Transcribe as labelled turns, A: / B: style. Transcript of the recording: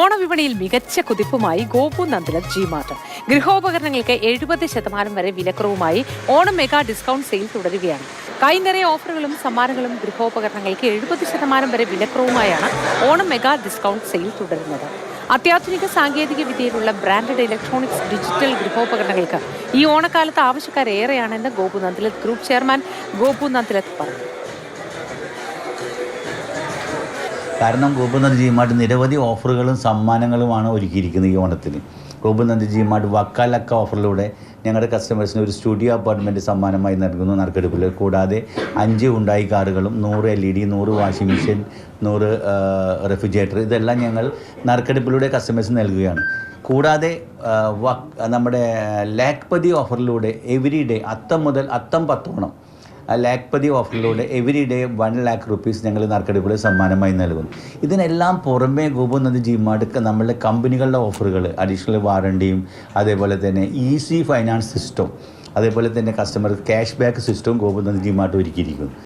A: ഓണവിപണിയിൽ മികച്ച കുതിപ്പുമായി ഗോപു നന്ദലത് ജിമാർട്ട്. ഗൃഹോപകരണങ്ങൾക്ക് 70% വരെ വിലക്കുറവുമായി Onam mega discount sale തുടരുകയാണ്. കൈനിറയ ഓഫറുകളും സമ്മാനങ്ങളും ഗൃഹോപകരണങ്ങൾക്ക് 70% വരെ വിലക്കുറവുമായാണ് ഓണം മെഗാ ഡിസ്കൗണ്ട് സെയിൽ തുടരുന്നത്. അത്യാധുനിക സാങ്കേതിക വിദ്യയിലുള്ള ബ്രാൻഡഡ് ഇലക്ട്രോണിക്സ് ഡിജിറ്റൽ ഗൃഹോപകരണങ്ങൾക്ക് ഈ ഓണക്കാലത്ത് ആവശ്യക്കാരേറെയാണെന്ന് ഗോപു നന്ദലത് ഗ്രൂപ്പ് ചെയർമാൻ ഗോപു നന്ദലത് പറഞ്ഞു.
B: കാരണം ഗോപുനന്ദ ജിമാർട്ട് നിരവധി ഓഫറുകളും സമ്മാനങ്ങളുമാണ് ഒരുക്കിയിരിക്കുന്നത് ഈ ഓണത്തിന്. ഗോപുനന്ദ ജിമാർട്ട് വക്കാലക്ക ഓഫറിലൂടെ ഞങ്ങളുടെ കസ്റ്റമേഴ്സിന് ഒരു സ്റ്റുഡിയോ അപ്പാർട്ട്മെൻറ്റ് സമ്മാനമായി നൽകുന്നു നറുക്കെടുപ്പിൽ. കൂടാതെ 5 ഉണ്ടായി കാറുകളും 100 LED, 100 വാഷിംഗ് മെഷീൻ, 100 റെഫ്രിജറേറ്റർ ഇതെല്ലാം ഞങ്ങൾ നറുക്കെടുപ്പിലൂടെ കസ്റ്റമേഴ്സിന് നൽകുകയാണ്. കൂടാതെ നമ്മുടെ ലാക്പതി ഓഫറിലൂടെ എവരി ഡേ അത്തം മുതൽ അത്തം 10 ലാക്പതി ഓഫറിലൂടെ എവരി ഡേ 1 lakh rupees ഞങ്ങൾ നറുക്കെടുപ്പിൽ സമ്മാനമായി നൽകുന്നു. ഇതിനെല്ലാം പുറമെ ഗോപുനന്ദ ജിമാർട്ട് നമ്മളുടെ കമ്പനികളുടെ ഓഫറുകൾ, അഡീഷണൽ വാറണ്ടിയും അതേപോലെ തന്നെ ഈസി ഫൈനാൻസ് സിസ്റ്റം, അതേപോലെ തന്നെ കസ്റ്റമർ ക്യാഷ് ബാക്ക് സിസ്റ്റവും ഗോപുനന്ദ ജിമാർട്ട് ഒരുക്കിയിരിക്കുന്നു.